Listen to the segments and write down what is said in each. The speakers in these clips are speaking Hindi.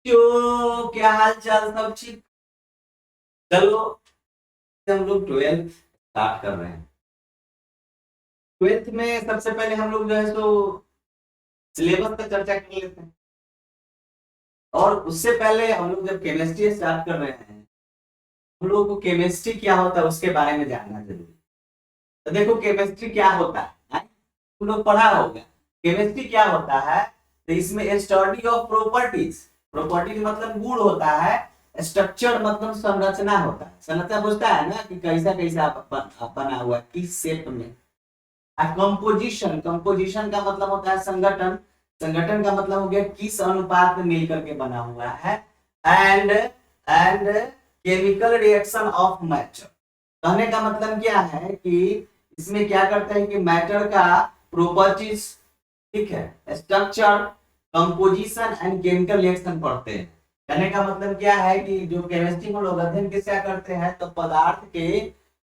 क्यों, क्या हाल चाल, सब ठीक। चलो, हम लोग 12th स्टार्ट कर रहे हैं। 12th में सबसे पहले हम लोग जो है सो सिलेबस का चर्चा कर लेते हैं। और उससे पहले हम लोग जब केमिस्ट्री स्टार्ट कर रहे हैं, हम लोगों को केमिस्ट्री क्या होता है उसके बारे में जानना जरूरी है। तो देखो केमिस्ट्री क्या होता है, हाँ? तुम लोग पढ़ा होगा केमिस्ट्री क्या होता है। तो इसमें स्टडी ऑफ प्रॉपर्टीज, प्रॉपर्टीज मतलब गुण होता है। स्ट्रक्चर मतलब संरचना होता है। संरचना पूछता है ना कि कैसा कैसा बना हुआ है, किस शेप में। कंपोजिशन, कंपोजिशन का मतलब होता है संगठन। संगठन का मतलब हो गया किस अनुपात में मिलकर के बना हुआ है। And chemical reaction of matter. कहने का मतलब क्या है कि इसमें क्या करते हैं कि मैटर का प्रॉपर्टीज, ठीक है, structure, composition and chemical reaction पढ़ते हैं। कहने का मतलब क्या है कि जो केमिस्ट्री में लोग अध्ययन किस क्या करते हैं, तो पदार्थ के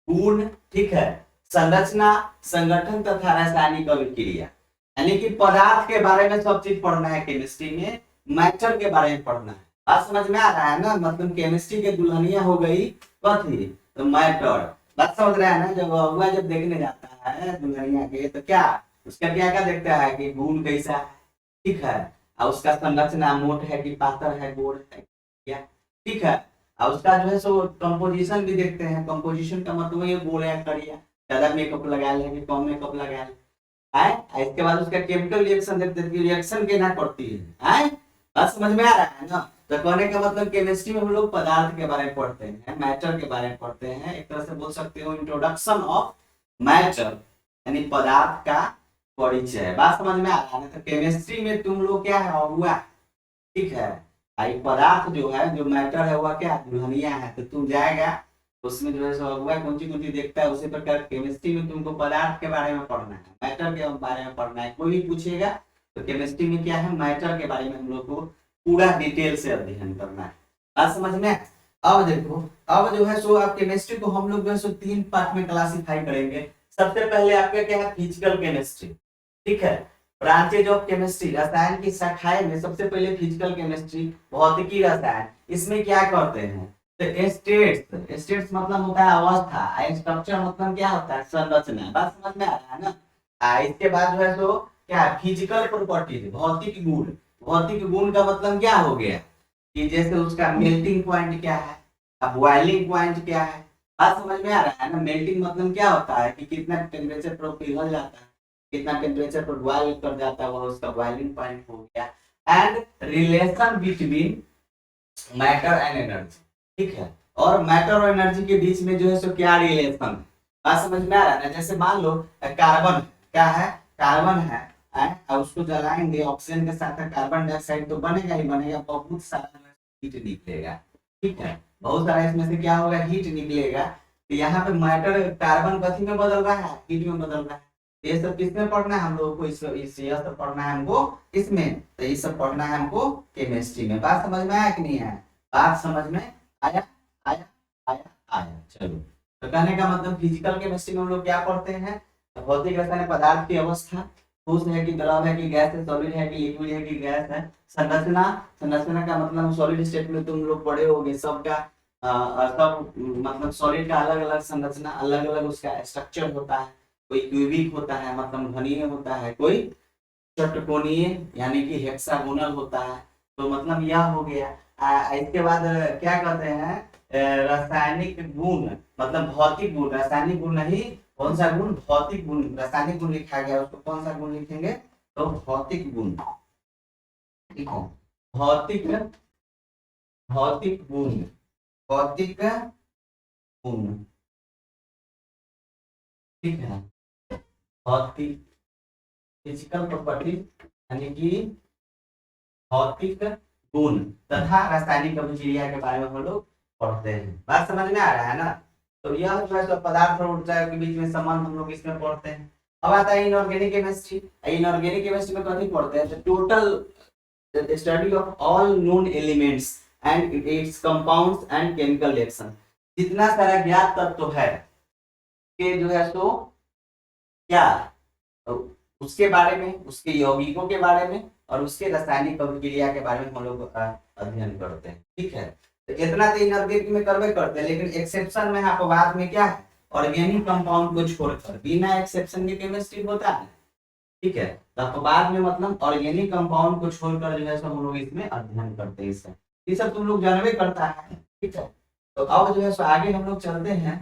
गुण, ठीक है, संरचना, संगठन तथा रासायनिक अभिक्रिया, यानी कि पदार्थ के बारे में सब चीज पढ़ना है केमिस्ट्री में। मैटर के बारे में पढ़ना है। बात समझ में आ रहा है ना? मतलब केमिस्ट्री के दुल्हनिया हो गई कथी, तो मैटर। बात समझ रहा है ना? जब अगुआ जब देखने जाता है दुल्हनिया के, तो क्या उसका क्या क्या देखता है कि गुण कैसा है, ठीक है, और उसका संरचना मोट है कि पातर है, गोल है क्या, ठीक है, और उसका जो है सो कंपोजिशन भी देखते हैं। कंपोजिशन का मतलब ये गोल या करिया, ज्यादा मेकअप लगा ले कि कम मेकअप लगा ले, है। इसके बाद उसका केमिकल रिएक्शन देखते हैं कि रिएक्शन केना करती है। बात समझ में आ रहा है ना? तो कहने का मतलब केमिस्ट्री में हम लोग पदार्थ के बारे में पढ़ते हैं, मैटर के बारे में पढ़ते हैं। एक तरह से बोल सकते हो इंट्रोडक्शन ऑफ मैटर, यानी पदार्थ का परिचय। बात समझ में आ रहा है ना? तो केमिस्ट्री में तुम लोग क्या है, हुआ, ठीक है, भाई पदार्थ जो है, जो मैटर है वह क्या दुल्हनिया है। तो तुम जाएगा उसमें जो है सो अगुआ कौन सी देखता है। उसी प्रकार केमिस्ट्री में तुमको पदार्थ के बारे में पढ़ना है, मैटर के बारे में पढ़ना है। कोई भी पूछेगा तो केमिस्ट्री में क्या है, मैटर के बारे में हम लोग को पूरा डिटेल से अध्ययन करना है। बात समझ में? अब देखो, अब जो है सो आप केमिस्ट्री को हम लोग जो है सो 3 पार्ट में क्लासिफाई करेंगे। सबसे पहले आपका क्या है, फिजिकल केमिस्ट्री, ठीक है। ब्रांचेज ऑफ केमिस्ट्री, रसायन की शाखाएं में सबसे पहले फिजिकल केमिस्ट्री, भौतिकी रसायन। इसमें क्या करते हैं, तो स्टेट्स, स्टेट्स मतलब होता है अवस्था, स्ट्रक्चर मतलब क्या होता है, संरचना। बात समझ में आ रहा है ना? इसके बाद जो है सो क्या, फिजिकल प्रॉपर्टीज, भौतिक गुण। भौतिक गुण का मतलब क्या हो गया कि जैसे उसका मेल्टिंग पॉइंट क्या है, बॉइलिंग पॉइंट क्या है। बात समझ में आ रहा है ना? मेल्टिंग मतलब क्या होता है कि कितना टेम्परेचर पर पिघल जाता है, कितना टेम्परेचर पर बॉयल कर जाता है, वह उसका बॉइलिंग पॉइंट हो गया। And relation between matter and energy, ठीक है। और मैटर और एनर्जी के बीच में जो है सो क्या रिलेशन है। बात समझ में आ रहा है ना? जैसे मान लो कार्बन, क्या है, कार्बन है, और उसको जलाएंगे ऑक्सीजन के साथ, कार्बन डाइऑक्साइड तो बनेगा ही बनेगा, बहुत सारा हीट निकलेगा, ठीक है, बहुत सारा इसमें से क्या होगा, हीट निकलेगा। तो यहाँ पे मैटर कार्बन कथी में बदल रहा है, हीट में बदल रहा है। ये सब किसमें पढ़ना है हम लोगों को, इस ये सब पढ़ना है हमको इसमें। तो ये सब पढ़ना है हमको केमिस्ट्री में। बात समझ में आया कि नहीं आया? बात समझ में आया? आया? आया? आया? चलो, तो कहने का मतलब फिजिकल केमिस्ट्री में हम लोग क्या पढ़ते हैं, भौतिक रसायन पदार्थ की अवस्था, ठोस है कि द्रव है कि गैस है, सॉलिड है कि लिक्विड है कि गैस है। संरचना, संरचना का मतलब सॉलिड स्टेट में तुम लोग पढ़े होगे सबका, सब मतलब सॉलिड का अलग अलग संरचना, अलग अलग उसका स्ट्रक्चर होता है। कोई क्यूबिक होता है मतलब घनीय होता है, कोई षटकोणीय यानी कि हेक्सागोनल होता है। तो मतलब यह हो गया। इसके बाद क्या कहते हैं, रासायनिक गुण मतलब भौतिक गुण, रासायनिक गुण नहीं, कौन सा गुण, भौतिक गुण। रासायनिक गुण लिखा गया, उसको कौन सा गुण लिखेंगे, तो भौतिक गुण, ठीक है। भौतिक, भौतिक गुण, भौतिक गुण, ठीक है। भौतिक, फिजिकल प्रॉपर्टी यानी कि भौतिक गुण तथा रासायनिक अभिक्रिया के बारे में हम लोग पढ़ते हैं। बात समझ में आ रहा है ना? तो यह जो है पदार्थ और ऊर्जा के बीच में संबंध हम लोग इसमें पढ़ते हैं। अब आता है इनऑर्गेनिक केमिस्ट्री। इनऑर्गेनिक केमिस्ट्री में कथी पढ़ते हैं, total study of all known elements and it's compounds and chemical reaction. जितना सारा ज्ञात तत्व है के जो है क्या, तो उसके बारे में, उसके यौगिकों के बारे में और उसके रासायनिक अभिक्रिया के बारे में हम लोग अध्ययन करते हैं। ठीक है, तो इतना तो इनऑर्गेनिक में करवे करते हैं, लेकिन एक्सेप्शन में अपवाद में क्या है, ऑर्गेनिक कंपाउंड को छोड़कर बिना एक्सेप्शन के केमिस्ट्री होता है। ठीक है, तो अपवाद में मतलब ऑर्गेनिक कंपाउंड को छोड़कर जो है सो हम लोग इसमें अध्ययन करते हैं। इसका ये सब तुम लोग जानवे करता है। ठीक है, तो अब जो है सो आगे हम लोग चलते हैं।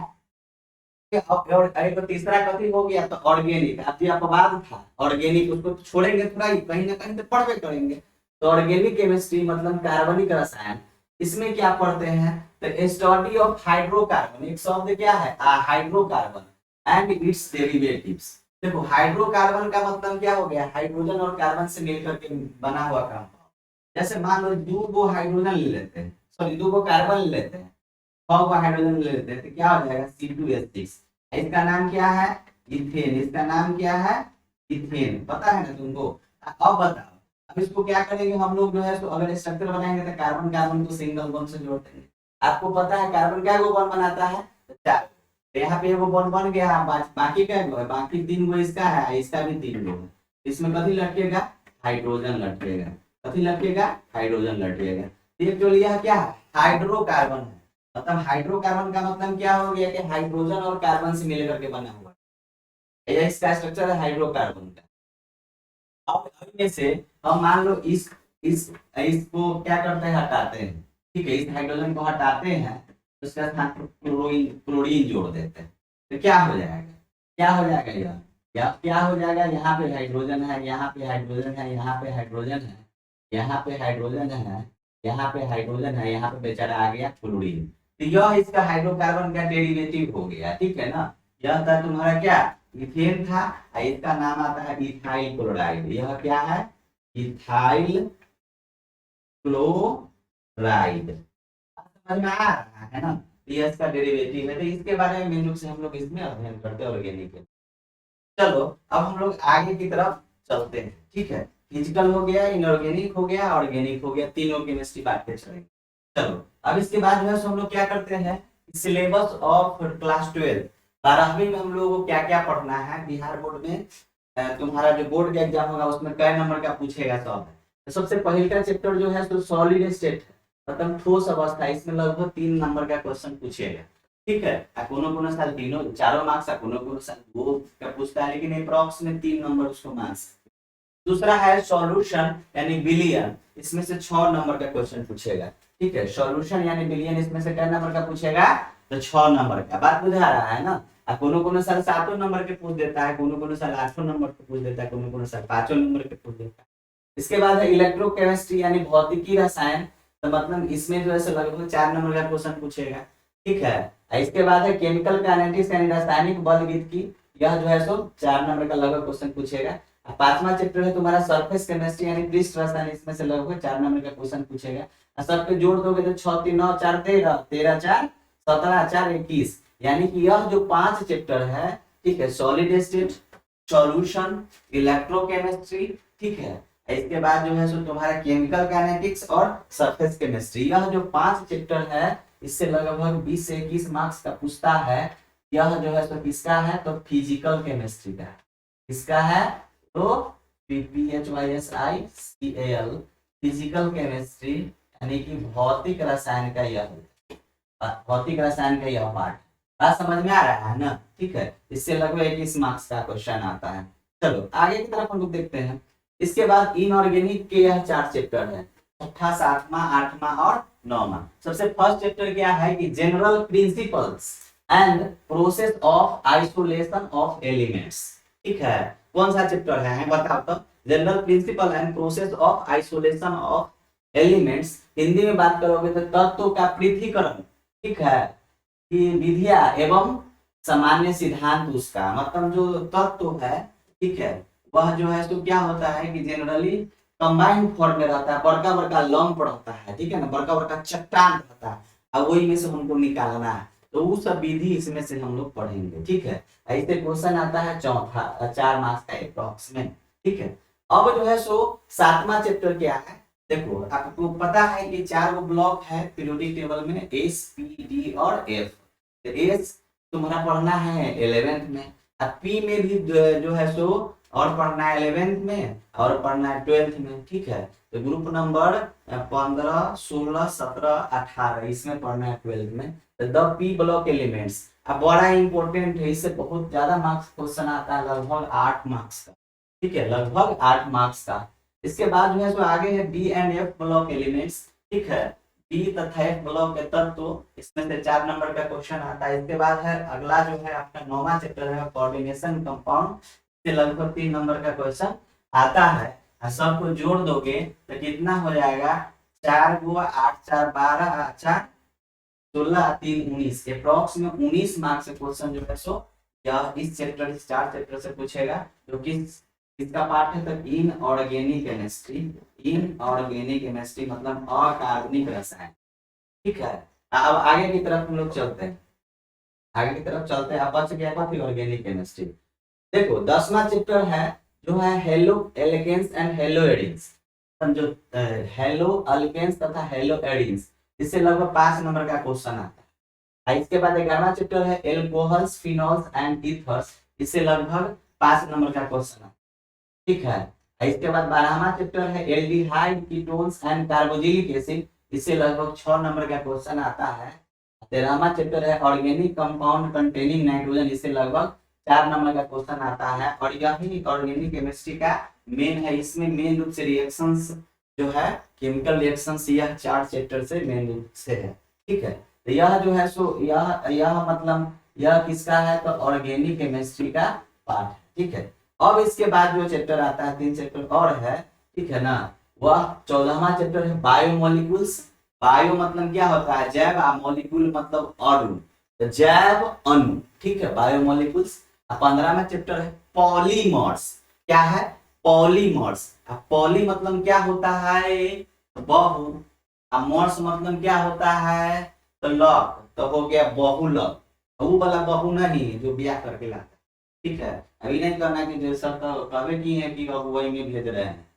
और एक तो तीसरा कथी हो गया, तो ऑर्गेनिक। अब जो अपवाद था ऑर्गेनिक, उसको तो छोड़ेंगे थोड़ा ही, कहीं ना कहीं तो पढ़वे करेंगे। तो ऑर्गेनिक केमिस्ट्री मतलब कार्बनिक रसायन, इसमें क्या पढ़ते हैं, तो स्टडी ऑफ हाइड्रोकार्बन। एक शब्द क्या है, हाइड्रोकार्बन एंड इट्स डेरिवेटिव्स। देखो हाइड्रोकार्बन का मतलब क्या हो गया, हाइड्रोजन और कार्बन से मिलकर के बना हुआ कंपाउंड। जैसे मान लो दो हाइड्रोजन ले लेते हैं, सॉरी दो कार्बन ले लेते हैं, 6 को हाइड्रोजन ले लेते हैं, तो क्या हो जाएगा C2H6। इसका नाम क्या है, इथेन। इसका नाम क्या है, इथेन। पता है ना तुमको। अब बताओ, अब इसको क्या करेंगे हम लोग जो है, तो अगर स्ट्रक्चर बनाएंगे तो कार्बन कार्बन को सिंगल बॉन्ड से जोड़ देंगे। आपको पता है कार्बन क्या को बॉन्ड बनाता है, 4। तो यहाँ पे वो बॉन्ड बन गया, बाकी क्या है, बाकी 3 गो इसका है, इसका भी 3 गो है। इसमें कथी लटकेगा, हाइड्रोजन लटकेगा। कथी लटकेगा, हाइड्रोजन लटकेगा। एक जो लिया क्या है, हाइड्रोकार्बन है। मतलब हाइड्रोकार्बन का मतलब क्या हो गया कि हाइड्रोजन और कार्बन से मिलकर के बना हुआ है। इसका स्ट्रक्चर है हाइड्रोकार्बन का। अब इनमें से हम मान लो इसको क्या करते हैं, हटाते हैं। ठीक है, इस हाइड्रोजन को हटाते हैं, उसका स्थान पर क्लोरीन जोड़ देते हैं, तो क्या हो जाएगा, क्या हो जाएगा यह, क्या हो जाएगा, यहाँ पे हाइड्रोजन है, यहाँ पे हाइड्रोजन है, यहाँ पे हाइड्रोजन है, यहाँ पे हाइड्रोजन है, यहाँ पे हाइड्रोजन है, यहाँ पे बेचारा आ गया क्लोरीन। तो यह इसका हाइड्रोकार्बन का डेरिवेटिव हो गया। ठीक है ना, यह था तुम्हारा क्या, इथेन था, इसका नाम आता है इथाइल क्लोराइड। यह क्या है, इथाइल क्लोराइड। समझ में आ रहा है ना, ये इसका डेरिवेटिव है। तो इसके बारे में मेन रूप से हम लोग इसमें अध्ययन करते हैं ऑर्गेनिक। चलो अब हम लोग आगे की तरफ चलते हैं। ठीक है, फिजिकल हो गया, इनऑर्गेनिक हो गया, ऑर्गेनिक हो गया, तीनों केमिस्ट्री बांटते चलेंगे। चलो अब इसके बाद जो है हम लोग क्या करते हैं, सिलेबस ऑफ क्लास 12 12वीं में हम लोगों को क्या क्या पढ़ना है। बिहार बोर्ड में तुम्हारा जो बोर्ड का एग्जाम होगा उसमें कई नंबर का पूछेगा सब। तो सबसे पहले का चैप्टर जो है तो सॉलिड स्टेट मतलब ठोस अवस्था, इसमें लगभग 3 नंबर का क्वेश्चन पूछेगा। ठीक है, कोनो साल तीनों 4 मार्क्स, कोनो साल 2 का पूछता है, लेकिन अप्रॉक्स में 3 नंबर उसको मार्क्स। दूसरा है सॉल्यूशन यानी बिलियन, इसमें से 6 नंबर का क्वेश्चन पूछेगा। ठीक है, सॉल्यूशन यानी बिलियन, इसमें से कितने नंबर का पूछेगा, तो 6 नंबर का। बात बुझा रहा है ना। कोनो साल 7 नंबर के पूछ देता है, कोनो साल 8 नंबर के पूछ देता है, कोनो साल 5 नंबर के पूछ देता है। इसके बाद है इलेक्ट्रोकेमिस्ट्री यानी भौतिकी रसायन, तो मतलब इसमें जो है लगभग 4 नंबर का क्वेश्चन पूछेगा। ठीक है, इसके बाद है केमिकल काइनेटिक्स यानी रासायनिक बलविद्युत, यह जो है 4 नंबर का लगभग क्वेश्चन पूछेगा। 5वां चैप्टर है तुम्हारा सरफेस केमिस्ट्री यानी पृष्ठ रसायन, इसमें से लगभग 4 नंबर का क्वेश्चन पूछेगा। सब पे जोड़ दोगे तो 6 3 9 4 13 13 4 17 4 21, यानी कि यह जो 5 चैप्टर है, ठीक है, सॉलिड स्टेट, सॉल्यूशन, इलेक्ट्रोकेमिस्ट्री, ठीक है, इसके बाद जो है सो तुम्हारा केमिकल काइनेटिक्स और सरफेस केमिस्ट्री, यह जो 5 चैप्टर है इससे लगभग 20 से 21 मार्क्स का पूछता है। यह जो है सो किसका है, तो फिजिकल केमिस्ट्री का। किसका है, तो PPHYSICAL फिजिकल केमिस्ट्री यानी कि भौतिक रसायन का यह भौतिक रसायन का यह पार्ट। बात समझ में आ रहा है ना। ठीक है, इससे लगभग 21 मार्क्स का क्वेश्चन आता है। चलो आगे की तरफ हम लोग देखते हैं। इसके बाद इनऑर्गेनिक के यह 4 चैप्टर है, 6वां 7वां 8वां और 9वां। सबसे फर्स्ट चैप्टर क्या है कि general principles and process of isolation of elements. ठीक है, कौन सा चैप्टर है बताओ तो, general principle and process of isolation of elements. Hindi में बात करोगे तो तत्वों का पृथक्करण, ठीक है, कि विधिया एवं सामान्य सिद्धांत उसका, मतलब जो तत्व है, ठीक है, वह जो है तो क्या होता है कि जनरली कंबाइंड फॉर्म में रहता है, बड़का बड़का लंप रहता है, ठीक है ना, बड़का बड़का चट्टान रहता है, और वही में से हमको निकालना है, तो वो सब विधि इसमें से हम लोग पढ़ेंगे। ठीक है, ऐसे क्वेश्चन आता है 4 मार्क्स का अप्रॉक्स में। ठीक है, अब जो है सो 7वां चैप्टर क्या है, देखो आपको पता है कि 4 गो ब्लॉक है पीरियोडिक टेबल में, एस पी डी और एफ। एस तुम्हारा पढ़ना है 11th में, और पी में भी जो है सो और पढ़ना है 11th में और पढ़ना है 12th में, ठीक है। तो ग्रुप नंबर 15, 16, 17, 18 इसमें पढ़ना है 12th में। तो द पी ब्लॉक एलिमेंट्स अब बड़ा इंपॉर्टेंट है, इससे बहुत ज्यादा मार्क्स क्वेश्चन आता है, लगभग 8 मार्क्स का, ठीक है, लगभग 8 मार्क्स का। इसके बाद जो है सो आगे है B and F block elements, ठीक है, बी तथा एफ ब्लॉक के तत्व, तो इसमें से 4 नंबर का क्वेश्चन आता है। इसके बाद है अगला जो है आपका 9वां चैप्टर है कोऑर्डिनेशन कंपाउंड, से लगभग 3 नंबर का क्वेश्चन आता है। सबको जोड़ दोगे तो कितना हो जाएगा, 4 गुआ 8 4 12 4 16 3 19, अप्रॉक्स में 19 मार्क्स से क्वेश्चन जो है सो यह इस चैप्टर, इस 4 चैप्टर से पूछेगा। जो कि इसका पार्ट है तो इनऑर्गेनिक केमिस्ट्री, इनऑर्गेनिक केमिस्ट्री मतलब अकार्बनिक रसायन, ठीक है। अब आगे की तरफ हम लोग चलते हैं, आगे की तरफ चलते हैं। अब बच गया था फिर ऑर्गेनिक केमिस्ट्री। देखो 10वां चैप्टर है जो है हेलो एल्केन्स एंड हेलो एडिन्स, जो हेलो अल्केन्स तथा हेलो एडिन्स, इससे लगभग 5 नंबर का क्वेश्चन आता है। इसके बाद 11वां चैप्टर है एल्कोहल्स फिनोल्स एंड ईथर्स, इससे लगभग 5 नंबर का क्वेश्चन आता है, ठीक है। इसके बाद 12वां चैप्टर है aldehyde ketones and carboxylic acid, इससे लगभग 6 नंबर का क्वेश्चन आता है। 13वां चैप्टर है ऑर्गेनिक कंपाउंड कंटेनिंग नाइट्रोजन, इससे लगभग 4 नंबर का क्वेश्चन आता है। और यही ऑर्गेनिक केमिस्ट्री का मेन है, इसमें मेन रूप से रिएक्शंस जो है केमिकल रिएक्शंस यह 4 चैप्टर से मेन रूप से है, ठीक है। तो यह जो है सो यह मतलब यह किसका है, तो ऑर्गेनिक केमिस्ट्री का पार्ट है, ठीक है। अब इसके बाद जो चैप्टर आता है 3 चैप्टर और है, ठीक है ना, वह 14वां चैप्टर है बायोमोलिक्यूल्स। बायो मतलब क्या होता है, जैव, मॉलिक्यूल मतलब अणु, तो जैव अणु, ठीक है, बायोमोलिक्यूल्स। 15वां चैप्टर है पॉलीमर्स, क्या है, पॉलीमर्स। पॉली मतलब क्या होता है, बहु, मर्स मतलब क्या होता है, तो लक, तो हो गया बहुलक, वो वाला बहु नहीं जो ब्याह करके लाता, ठीक है। अभी नहीं करना कि जो सब तो कभी की है कि वही में भेज रहे हैं,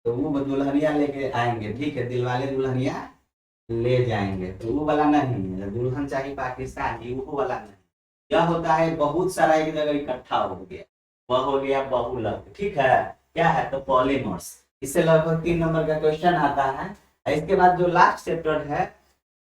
तो वो दुल्हनिया लेके आएंगे, ठीक है, दिलवाले दुल्हनिया ले जाएंगे, तो वो वाला नहीं है, दुल्हन चाहिए पाकिस्तानी, वो वाला नहीं। क्या होता है, बहुत सारा एक जगह इकट्ठा हो गया, वह हो गया बहुलक, ठीक है। क्या है, तो पॉलीमर्स, इससे लगभग 3 नंबर का क्वेश्चन आता है। इसके बाद जो लास्ट चैप्टर है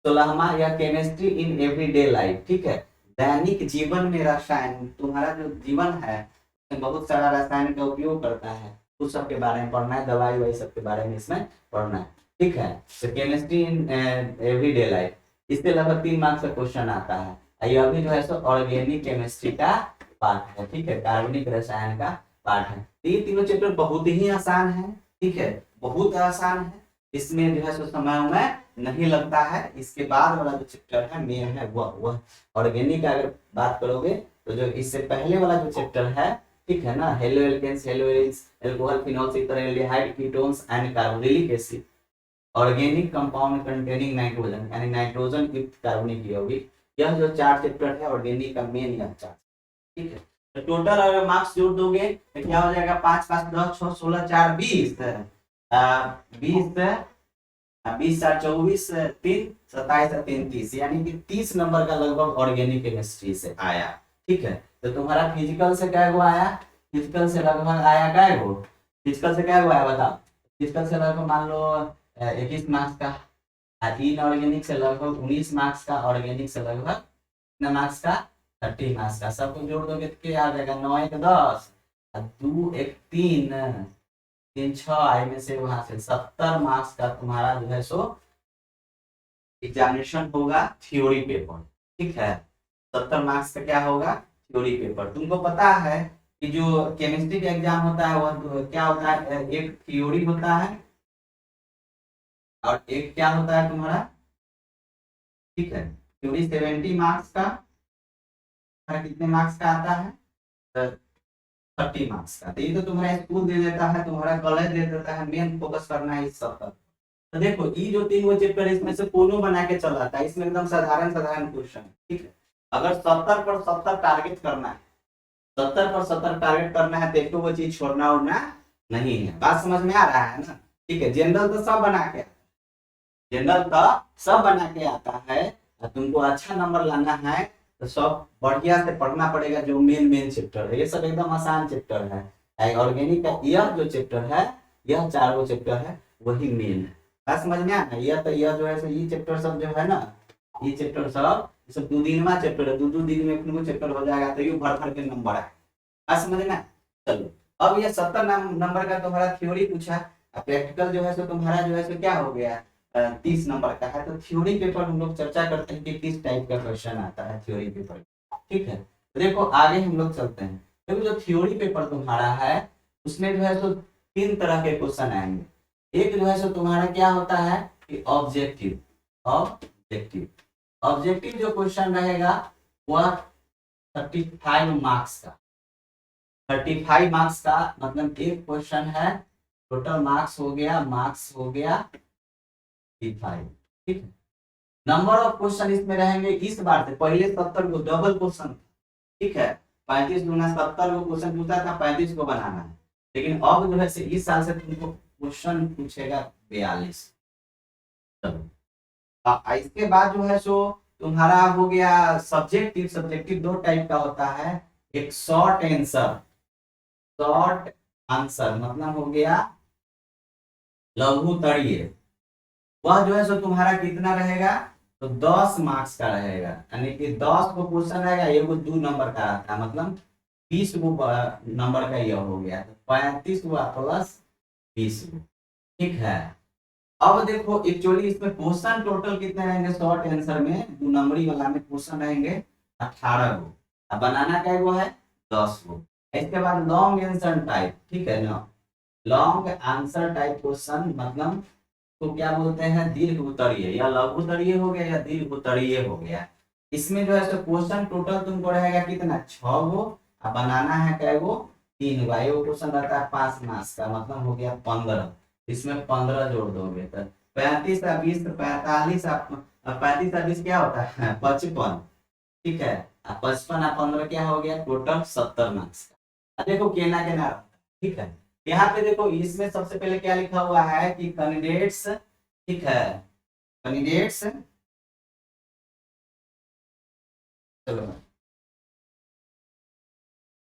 16वां, या केमिस्ट्री इन एवरीडे लाइफ, ठीक है, दैनिक जीवन में रसायन, तुम्हारा जो जीवन है बहुत सारा रसायन का उपयोग करता है, उस सब के बारे में पढ़ना है, दवाई वही सब के बारे में इसमें पढ़ना है, ठीक है। तो केमिस्ट्री इन एवरीडे लाइफ, इससे लगभग 3 मार्क्स का क्वेश्चन आता है। यह भी जो है सो ऑर्गेनिक केमिस्ट्री का पार्ट है, ठीक है, कार्बनिक रसायन का पार्ट है। तो ये तीनों चैप्टर बहुत ही आसान है, ठीक है, बहुत आसान है, इसमें जो है सो समय में नहीं लगता है। इसके बाद वाला जो चैप्टर है मेन है वह ऑर्गेनिक का अगर बात करोगे तो जो इससे पहले वाला जो चैप्टर है, ठीक है ना, hello alkanes, hello arenes, alcohol phenols ether aldehyde ketones and carboxylic acid, organic compound containing nitrogen, यानी नाइट्रोजन युक्त कार्बनिक यौगिक, यह जो 4 चैप्टर है ऑर्गेनिक का मेन यह 4, ठीक है। तो टोटल अगर मार्क्स जोड़ दोगे तो क्या हो जाएगा, 5 5 10 6 16 4 20, 20 20 4 24 3 27 3 30, यानी कि 30 नंबर का लगभग ऑर्गेनिक केमिस्ट्री से आया, ठीक है। तो तुम्हारा फिजिकल से क्या हुआ आया, फिजिकल से लगभग आया क्या गो, फिजिकल से क्या हुआ है बताओ, फिजिकल से लगभग मान लो 21 मार्क्स का, इनऑर्गेनिक से लगभग 19 मार्क्स का, ऑर्गेनिक से लगभग कितना मार्क्स का, 30 मार्क्स का। सबको जोड़ दोगे तो क्या आ जाएगा, 9 1 10, 2 1 3 3 6, में से वहां से 70 मार्क्स का तुम्हारा जो है सो एग्जामिनेशन होगा, थ्योरी पेपर, ठीक है। 70 मार्क्स का क्या होगा, थ्योरी पेपर। तुमको पता है कि जो केमिस्ट्री का एग्जाम होता है वह क्या होता है, एक थ्योरी होता है और एक क्या होता है तुम्हारा, ठीक है, थ्योरी 70 मार्क्स का, कितने मार्क्स का आता है, 30 मार्क्स का। तो ये तो तुम्हारा स्कूल दे देता है, तुम्हारा कॉलेज दे देता है, मेन फोकस करना है इस सब पर। तो देखो ये जो 3 चैप्टर है इसमें से कोनो बना के चल आता है, इसमें एकदम साधारण क्वेश्चन है, ठीक है। अगर 70 पर 70 टारगेट करना है, 70 पर 70 टारगेट करना है, देखो वो चीज छोड़ना उड़ना नहीं है, बात समझ में आ रहा है ना, ठीक है। जनरल तो सब बना के, जनरल तो सब बना के आता है, तुमको अच्छा नंबर लाना है तो सब बढ़िया से पढ़ना पड़ेगा, जो मेन चैप्टर है, ये सब एकदम आसान चैप्टर है, ऑर्गेनिक का यह जो चैप्टर है, यह चारों चैप्टर है वही मेन है। बात समझ में आया? यह जो है ये चैप्टर सब जो है ना, ये चैप्टर सब 2 दिन में चैप्टर है, 2 दिन में अपने को चैप्टर हो जाएगा, तो ये भर भर के नंबर है। बात समझ में आया? चलो अब ये 70 नंबर का तुम्हारा थ्योरी पूछा, प्रैक्टिकल जो है सो तुम्हारा जो है सो क्या हो गया, 30 नंबर का है। तो थ्योरी पेपर हम लोग चर्चा करते हैं कि किस टाइप का क्वेश्चन आता है थ्योरी पेपर। ठीक है, तो देखो आगे हम लोग चलते हैं। देखो जो थ्योरी पेपर तुम्हारा है उसमें जो है सो 3 तरह के क्वेश्चन आएंगे। एक जो है सो तुम्हारा क्या होता है कि ऑब्जेक्टिव। ऑब्जेक्टिव ऑब्जेक्टिव जो क्वेश्चन रहेगा वह 35 मार्क्स का। 35 मार्क्स का मतलब एक क्वेश्चन है, टोटल मार्क्स हो गया 35। ठीक है, नंबर ऑफ क्वेश्चन इसमें रहेंगे इस बार से, पहले 70 को डबल क्वेश्चन। ठीक है, 35 गुना 70 को क्वेश्चन पूछा था, 35 को बनाना है। लेकिन अब जो है इस साल से तुमको क्वेश्चन पूछेगा 42। चलो इसके बाद जो है सो तुम्हारा हो गया सब्जेक्टिव। सब्जेक्टिव 2 टाइप का होता है, एक शॉर्ट आंसर। शॉर्ट आंसर मतलब हो गया लघु उत्तरीय। वह जो है सो तुम्हारा कितना रहेगा, तो 10 मार्क्स का रहेगा, यानी कि 10 को क्वेश्चन रहेगा, ये को 2 नंबर का रहता है, मतलब 20 को नंबर का यह हो गया, तो 35 हुआ प्लस 20। ठीक है, अब देखो एक्चुअली इसमें क्वेश्चन टोटल कितने रहेंगे, शॉर्ट आंसर में 2 नंबरी वाला में क्वेश्चन रहेंगे 18 को, अब बनाना क्या वो है 10 को। इसके बाद लॉन्ग आंसर टाइप। ठीक है ना, लॉन्ग आंसर टाइप क्वेश्चन मतलब तो क्या बोलते हैं दीर्घ उत्तरीय, या लघु उत्तरीय हो गया या दीर्घ उत्तरीय हो गया। इसमें जो है सो क्वेश्चन टोटल तुमको रहेगा कितना 6 गो, अब बनाना है कै गो 3 गो। ये क्वेश्चन रहता है 5 मार्क्स का, मतलब हो गया 15। इसमें 15 जोड़ दोगे तो 35 और 20 45, 35 और 20 क्या होता है 55। ठीक है, 55 और 15 क्या हो गया टोटल 70 मार्क्स का। देखो केना केना। ठीक है, यहाँ पे देखो इसमें सबसे पहले क्या लिखा हुआ है कि कैंडिडेट्स। ठीक है, कैंडिडेट्स, चलो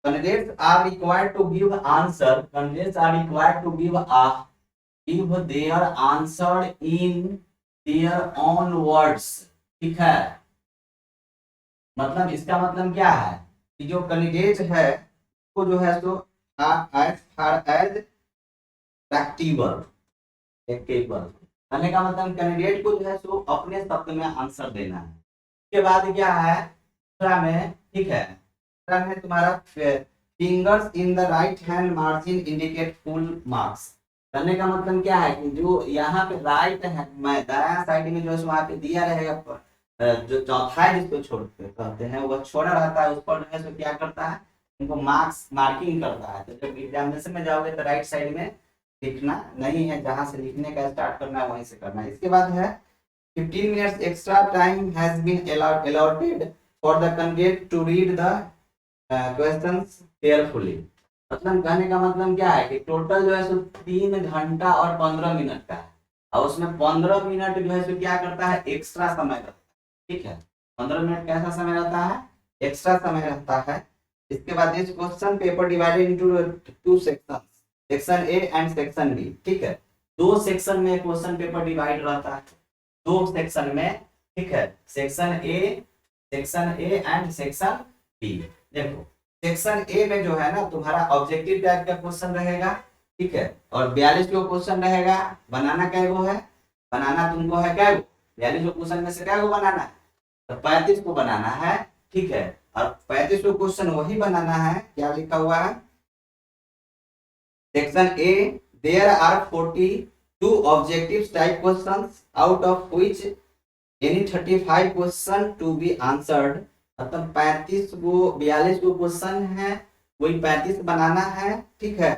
candidates are required to give answer. Candidates are required to give their answer in their own words. ठीक है, मतलब इसका मतलब क्या है कि जो कैंडिडेट है वो जो है सो एज प्रैक्टिकल कहने का मतलब कैंडिडेट को जो है सो अपने शब्द में आंसर देना है। उसके बाद क्या है दूसरा में, ठीक है, दूसरा में तुम्हारा fingers in the right hand margin indicate full marks. करने का मतलब क्या है कि जो यहाँ पे राइट है मैं दाया साइड में जो है वहाँ पे दिया रहेगा, जो चौथाई जिसको छोड़ते कहते हैं वो छोड़ा रहता है, उस पर जो है सो क्या करता है उनको मार्क्स मार्किंग करता है। तो जब एग्जामिनेशन में जाओगे तो राइट साइड में लिखना नहीं है, जहां से लिखने का स्टार्ट करना है वहीं से करना है। इसके बाद है 15 minutes extra time has been allotted for the candidate to read the questions carefully। मतलब कहने का मतलब क्या है कि टोटल जो है सो 3 घंटा और 15 मिनट का है, और उसमें 15 मिनट जो है सो क्या करता है एक्स्ट्रा समय रहता है। ठीक है, 15 मिनट कैसा समय रहता है एक्स्ट्रा समय रहता है। इसके बाद इस question paper divided into 2 sections, section A and section B. ठीक है, 2 सेक्शन में क्वेश्चन पेपर डिवाइड रहता है, 2 सेक्शन में। ठीक है, section A and section B. देखो सेक्शन ए में जो है ना तुम्हारा ऑब्जेक्टिव टाइप का क्वेश्चन रहेगा। ठीक है, और 42 को क्वेश्चन रहेगा, बनाना कै गो है, बनाना तुमको है कै गो 42 क्वेश्चन में से कै गो बनाना है, तो 35 को बनाना है। ठीक है, और 35 को क्वेश्चन वही बनाना है, क्या लिखा हुआ है section A there are 42 objective type questions out of which any 35 question to be answered। मतलब 35 को 42 को क्वेश्चन है, वही 35 बनाना है। ठीक है,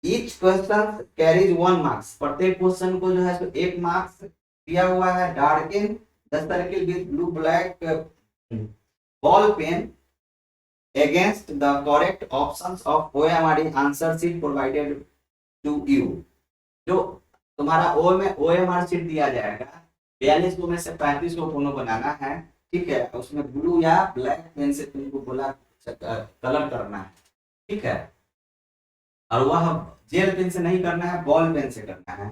each question carries 1 marks। प्रत्येक क्वेश्चन को जो है सो 1 मार्क्स दिया हुआ है। darken the circle with blue black ball pen against the correct options of OMR answer sheet provided to you। जो तुम्हारा OMR शीट दिया जाएगा 42 को में से 35 को कोनो बनाना है। ठीक है, उसमें ब्लू या ब्लैक पेन से तुमको बोला कलर करना है। ठीक है, और वह जेल पेन से नहीं करना है, बॉल पेन से करना है।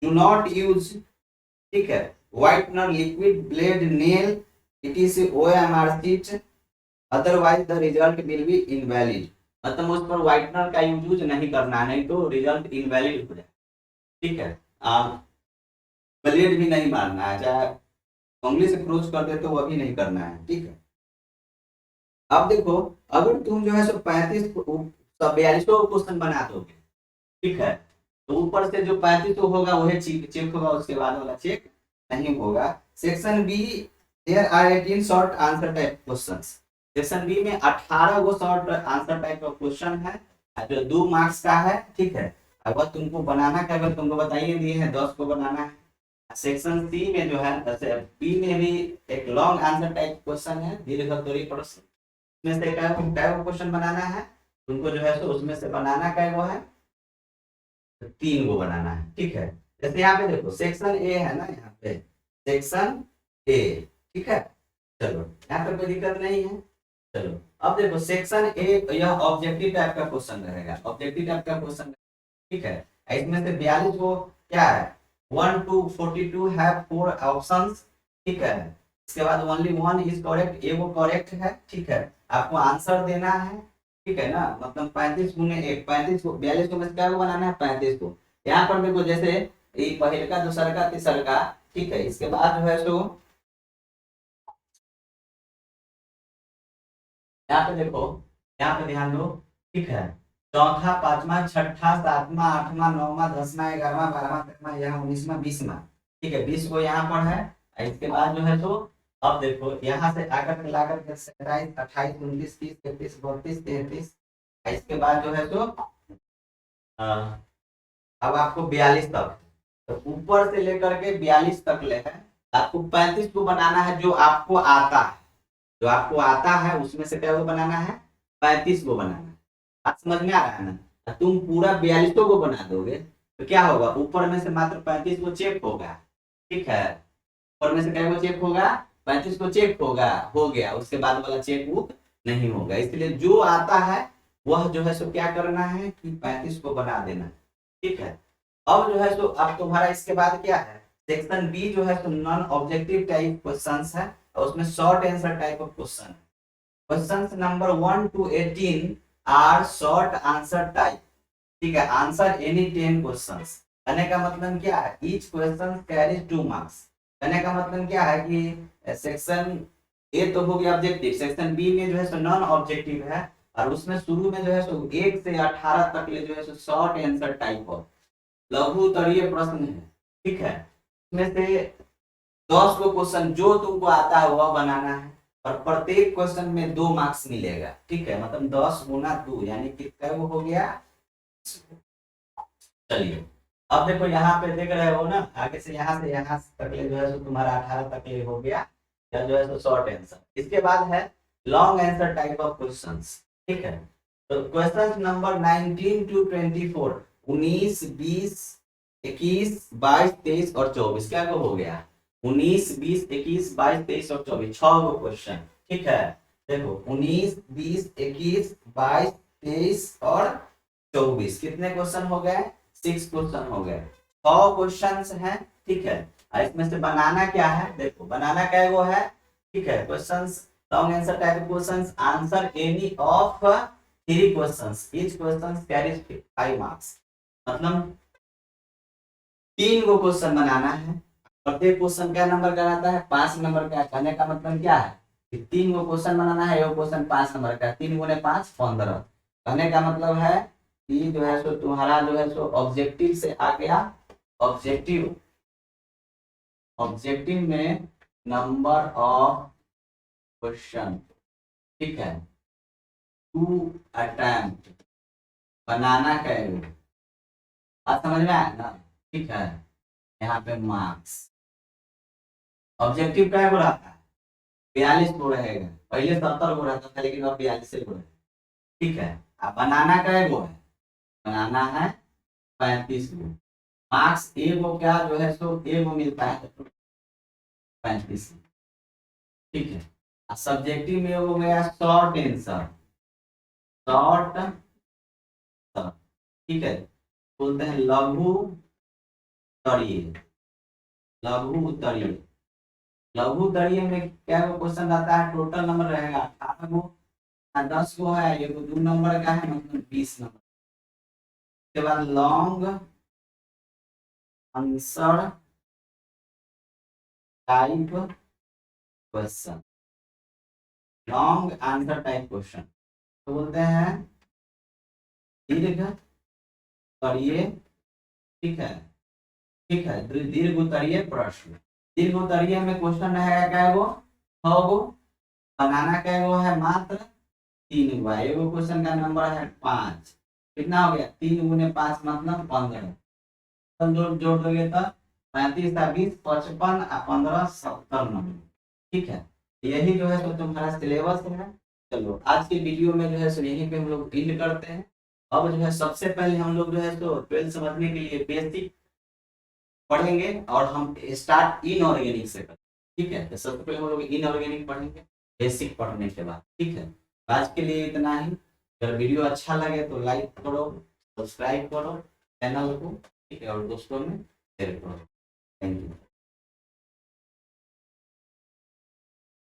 डू नॉट यूज, ठीक है, whitener, liquid, blade, nail, it is OMR sheet, otherwise the result will be invalid. मतलब उस पर व्हाइटनर का यूज नहीं करना है, नहीं तो रिजल्ट इनवैलिड हो जाए। ठीक है, आप ब्लेड भी नहीं मारना है, चाहे उंगली से क्रोच कर दे तो वह भी नहीं करना है। ठीक है, अब देखो, अगर तुम जो है सो 42 क्वेश्चन बना दोगे, ठीक है, तो ऊपर से जो 35 होगा वही चेक होगा, उसके बाद वाला चेक नहीं होगा। Section B, there are 18 short answer type questions. Section B में 18 वो शॉर्ट आंसर टाइप का क्वेश्चन है जो 2 मार्क्स का है। ठीक है, अगर तुमको बनाना क्या, अगर तुमको बताइए दिए हैं 10 को बनाना है। सेक्शन सी में जो है, जैसे बी में भी एक लॉन्ग आंसर टाइप क्वेश्चन है, दीर्घोत्तरीय प्रश्न, उसमें से क्या क्वेश्चन बनाना है तुमको, जो है तो उसमें से बनाना क्या वो है, 3 को बनाना है। ठीक है, जैसे यहाँ पे देखो सेक्शन ए है ना, यहाँ पे सेक्शन ए, ठीक है, चलो यहाँ पे कोई दिक्कत नहीं है। चलो अब देखो सेक्शन ए, यह ऑब्जेक्टिव टाइप का क्वेश्चन रहेगा, ऑब्जेक्टिव टाइप का क्वेश्चन। ठीक है, इसमें से 42 को क्या है, 1 to 42 है 4 ऑप्शंस। ठीक है, इसके बाद ओनली 1 इज करेक्ट, ए वो करेक्ट है। ठीक है, आपको आंसर देना है। ठीक है ना, मतलब 35 गुने 1, 35 को 42 को में से क्या को बनाना है, 35 को। यहाँ पर देखो जैसे ये पहले का, दूसरा का, तीसरा का, ठीक है, इसके बाद जो है सो यहाँ पे देखो, यहाँ पे ध्यान दो। ठीक है, चौथा, पांचवा, छठा, सातवां, आठवां, नौवां, 10वां, 11वां, 12वां, 13वां, यहाँ 19वां, 20वां। ठीक है, 20 को यहाँ पर है। इसके बाद जो है तो अब देखो यहाँ से आकर के लाकर के 27, 28, 29, 30, 31, 32, 33, इसके बाद जो है तो अब आपको 42 तक, तो ऊपर से लेकर के 42 तक ले है, आपको 35 को बनाना है जो आपको आता है, जो आपको आता है उसमें से क्या को बनाना है, 35 को बनाना है। बात समझ में आ रहा है ना, तुम पूरा 42 को बना दोगे तो क्या होगा, ऊपर में से मात्र 35 को चेक होगा। ठीक है, ऊपर में से क्या को चेक होगा, 35 को चेक होगा, हो गया, उसके बाद वाला चेक बुक नहीं होगा। इसलिए जो आता है वह जो है सो क्या करना है कि 35 को बना देना। ठीक है, अब जो है सो अब तुम्हारा इसके बाद क्या है, सेक्शन बी जो है so non objective type questions है, और उसमें short answer type of question. Questions number 1 to 18 are short answer type. ठीक है, आंसर एनी 10 क्वेश्चंस। कहने का मतलब क्या है, ईच क्वेश्चन कैरीज 2 मार्क्स। कहने का मतलब क्या है कि सेक्शन ए तो हो गया ऑब्जेक्टिव, सेक्शन बी में जो है सो नॉन ऑब्जेक्टिव है, और उसमें शुरू में जो है सो 1 से 18 तक ले जो है so short answer type of लघु उत्तरीय प्रश्न है। ठीक है, इसमें से 10 को क्वेश्चन जो तुमको आता है वह बनाना है, और प्रत्येक क्वेश्चन में 2 मार्क्स मिलेगा। ठीक है, मतलब 10 गुना 2 यानी कितना वो हो गया। चलिए अब देखो यहाँ पे देख रहे हो ना, आगे से यहाँ तक ले जो है सो तुम्हारा 18 तक ले हो गया, या जो है सो शॉर्ट आंसर। इसके बाद है long answer type of questions. ठीक है, तो क्वेश्चन नंबर 19 to 24, 19, 20, 21, 22, 23 और 24 क्या को हो गया, 19, 20, 21, 22, 23 और 24, 6 गो क्वेश्चन। ठीक है, देखो 19, 20, 21, 22, 23 और 24 कितने क्वेश्चन हो गए, 6 क्वेश्चन हो गए, 6 क्वेश्चन हैं। ठीक है, और इसमें से बनाना क्या है, देखो बनाना क्या है वो है। ठीक है, questions long answer type questions, answer any of 3 questions, each question carries 5 marks. मतलब 3 को क्वेश्चन बनाना है, प्रत्येक क्वेश्चन क्या नंबर का रहता है, 5 नंबर का। कहने का मतलब क्या है कि 3 को क्वेश्चन बनाना है, वो क्वेश्चन 5 नंबर का, 3 गुने 5 15। कहने का मतलब है कि जो है सो तुम्हारा जो है सो ऑब्जेक्टिव से आ गया, ऑब्जेक्टिव, ऑब्जेक्टिव में नंबर ऑफ क्वेश्चन। ठीक है, 2 अटेम्प्ट बनाना कहेंगे, बात समझ में आया ना। ठीक है, यहाँ पे मार्क्स, ऑब्जेक्टिव क्या रहता है, 42 को रहेगा, पहले 70 को रहता था लेकिन अब 42 को रहेगा। ठीक है, अब बनाना क्या है, बनाना है 35 को। मार्क्स ए को क्या जो है सो ए को मिलता है 35। ठीक है, सब्जेक्टिव में हो गया शॉर्ट आंसर, शॉर्ट ठीक है, बोलते हैं लघु तड़िए। लघु उत्तरीय, लघु उत्तरीय में क्या क्वेश्चन रहता है, टोटल नंबर रहेगा 18 गो, 10 गो है, ये 2 नंबर का है, मतलब 20 नंबर। उसके बाद long answer type question, long answer type question तो बोलते हैं दीर्घ उत्तरीय। ठीक है, ठीक है, दीर्घ उत्तरीय प्रश्न। दीर्घ उत्तरीय में क्वेश्चन रहेगा क्या गो, 6 गो, बनाना क्या गो है, मात्र 3 गो। एगो क्वेश्चन का नंबर है 5, कितना हो गया, 3 गुने 5 मतलब 15, जोड़ दोगे तो 35 20 55 15 70 नंबर। ठीक है, यही जो है तो तुम्हारा सिलेबस है। चलो आज की वीडियो में जो है सो यहीं पे हम लोग एंड करते हैं। अब जो है सबसे पहले हम लोग जो है तो 12th समझने के लिए बेसिक पढ़ेंगे और हम स्टार्ट इनऑर्गेनिक से करें। ठीक है, तो सबसे पहले हम लोग इनऑर्गेनिक पढ़ेंगे बेसिक पढ़ने के बाद। ठीक है, आज के लिए इतना ही। अगर वीडियो अच्छा लगे तो लाइक करो, सब्सक्राइब करो चैनल को, ठीक है, और दोस्तों में शेयर करो। Thank you.